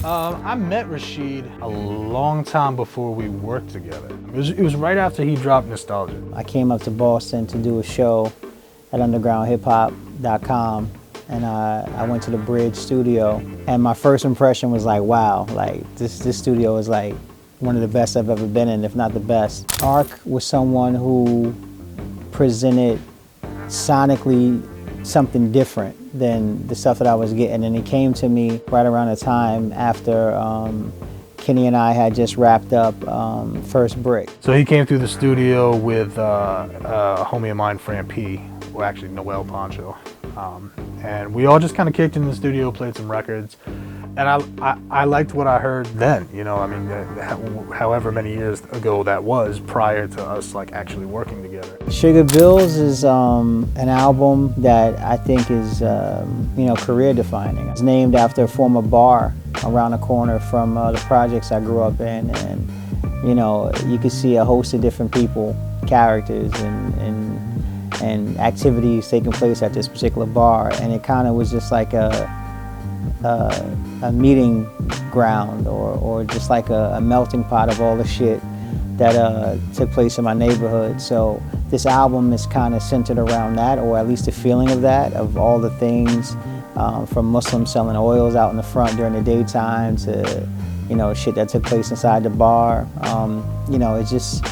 I met Rasheed a long time before we worked together. It was right after he dropped Nostalgia. I came up to Boston to do a show at undergroundhiphop.com, and I went to the Bridge studio, and my first impression was like, wow, like this studio is like one of the best I've ever been in, if not the best. Arc was someone who presented sonically something different than the stuff that I was getting, and it came to me right around the time after Kenny and I had just wrapped up First Brick. So he came through the studio with a homie of mine, Fran P, well actually Noel Poncho, and we all just kind of kicked in the studio, played some records, and I liked what I heard then, you know, I mean, however many years ago that was prior to us like actually working together. Sugar Bills is an album that I think is, you know, career defining. It's named after a former bar around the corner from the projects I grew up in, and you know, you could see a host of different people, characters, and activities taking place at this particular bar, and it kind of was just like a meeting ground, or just like a melting pot of all the shit that took place in my neighborhood. So this album is kind of centered around that, or at least the feeling of that, of all the things from Muslims selling oils out in the front during the daytime to, you know, shit that took place inside the bar. You know, it's just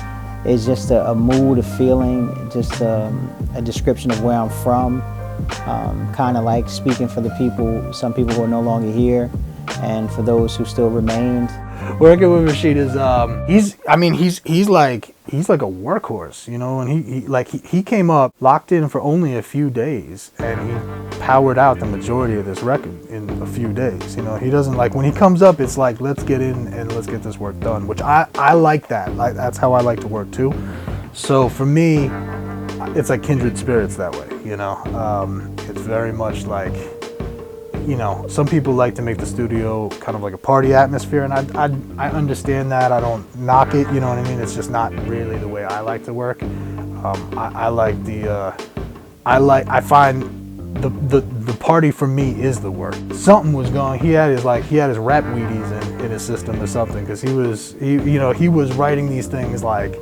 a mood, a feeling, just a description of where I'm from. Kind of like speaking for the people, some people who are no longer here, and for those who still remained. Working with Rasheed is he's like a workhorse, you know, and he came up locked in for only a few days, and he powered out the majority of this record in a few days. You know, he doesn't, like, when he comes up, it's like, let's get in and let's get this work done, which I like that. That's how I like to work too. So for me, it's like kindred spirits that way, you know. It's very much like, you know, some people like to make the studio kind of like a party atmosphere, and I understand that. I don't knock it, you know what I mean? It's just not really the way I like to work. I find the party for me is the work. Something was going. He had his rap Wheaties in his system or something, because he was writing these things like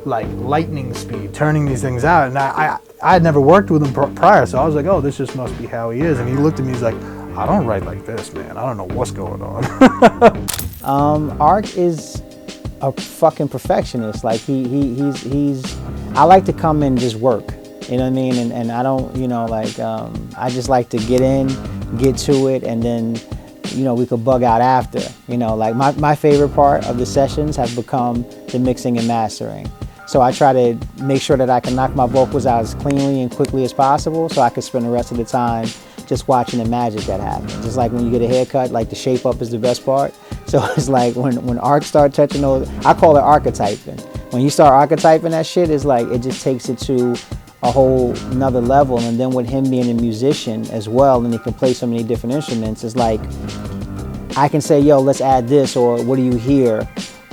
lightning speed, turning these things out, and I had never worked with him prior, so I was like, oh, this just must be how he is. And he looked at me, he's like, I don't write like this, man. I don't know what's going on. Arc is a fucking perfectionist. Like he's I like to come in and just work, you know what I mean? And I don't, you know, like I just like to get in, get to it, and then, you know, we could bug out after. You know, like my favorite part of the sessions have become the mixing and mastering. So I try to make sure that I can knock my vocals out as cleanly and quickly as possible, so I can spend the rest of the time just watching the magic that happens. Just like when you get a haircut, like the shape up is the best part. So it's like when Arc start touching those, I call it archetyping. When you start archetyping that shit, it's like it just takes it to a whole another level. And then with him being a musician as well, and he can play so many different instruments, it's like I can say, yo, let's add this, or what do you hear?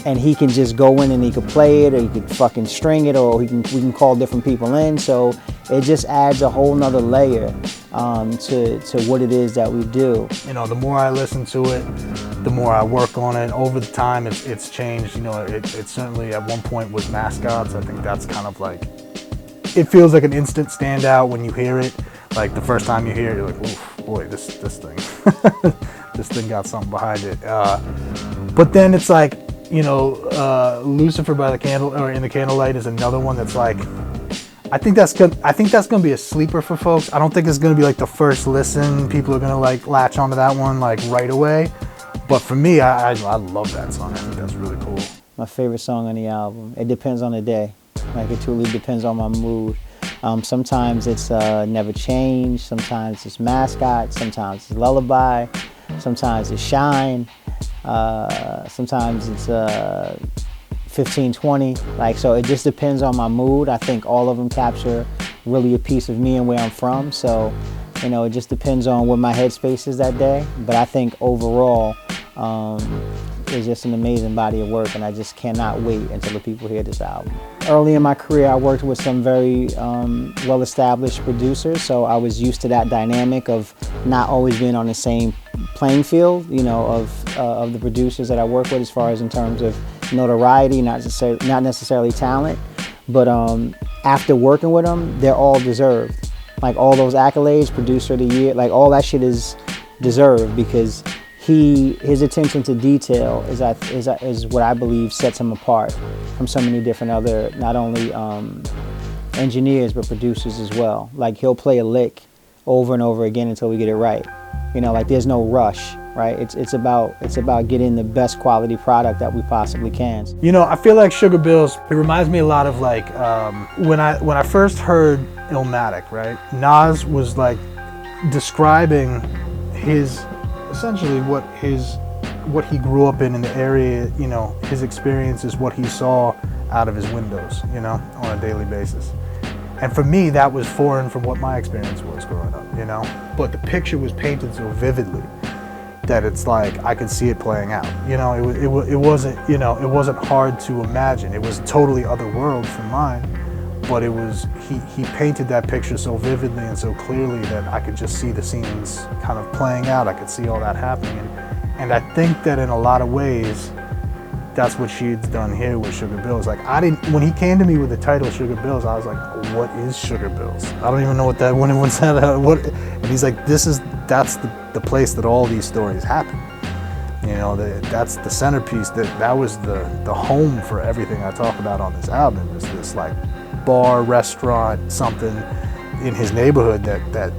And he can just go in and he could play it, or he could fucking string it, or we can call different people in. So it just adds a whole nother layer to what it is that we do. You know, the more I listen to it, the more I work on it. Over the time, it's changed. You know, it certainly at one point was Mascots. I think that's kind of like, it feels like an instant standout when you hear it. Like the first time you hear it, you're like, oof, boy, this thing, this thing got something behind it. But then it's like, you know, Lucifer by the Candle, or In the Candlelight, is another one that's like, I think that's gonna be a sleeper for folks. I don't think it's gonna be like the first listen. People are gonna like latch onto that one like right away. But for me, I love that song. I think that's really cool. My favorite song on the album. It depends on the day. Like, it truly depends on my mood. Sometimes it's Never Change. Sometimes it's Mascot. Sometimes it's Lullaby. Sometimes it's Shine. Sometimes it's 1520. Like, so it just depends on my mood. I think all of them capture really a piece of me and where I'm from. So, you know, it just depends on what my headspace is that day. But I think overall, it's just an amazing body of work, and I just cannot wait until the people hear this album. Early in my career, I worked with some very well-established producers, so I was used to that dynamic of not always being on the same playing field, you know, of the producers that I work with, as far as in terms of notoriety, not necessarily talent, but after working with them, they're all deserved. Like all those accolades, producer of the year, like all that shit is deserved, because his attention to detail is what I believe sets him apart from so many different other, not only engineers, but producers as well. Like he'll play a lick over and over again until we get it right. You know, like there's no rush, right? It's about getting the best quality product that we possibly can. You know, I feel like Sugar Bills, it reminds me a lot of like when I first heard Illmatic, right? Nas was like describing essentially what he grew up in the area, you know, his experiences, what he saw out of his windows, you know, on a daily basis. And for me, that was foreign from what my experience was growing up, you know? But the picture was painted so vividly that it's like I could see it playing out. You know, it wasn't, you know, it wasn't hard to imagine. It was totally other world from mine, but it was, he painted that picture so vividly and so clearly that I could just see the scenes kind of playing out. I could see all that happening. And I think that in a lot of ways, that's what Sheed's done here with Sugar Bills. Like when he came to me with the title Sugar Bills, I was like, what is Sugar Bills? I don't even know what that, when it was said, and he's like, that's the place that all these stories happen. You know, that's the centerpiece, that was the home for everything I talk about on this album, is this like bar, restaurant, something in his neighborhood that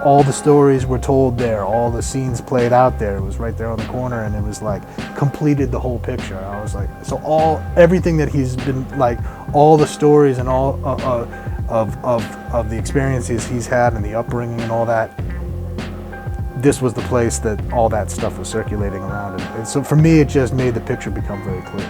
all the stories were told there, all the scenes played out there. It was right there on the corner, and it was like completed the whole picture. I was like, so everything that he's been like, all the stories and all of the experiences he's had and the upbringing and all that, this was the place that all that stuff was circulating around. And so for me, it just made the picture become very clear.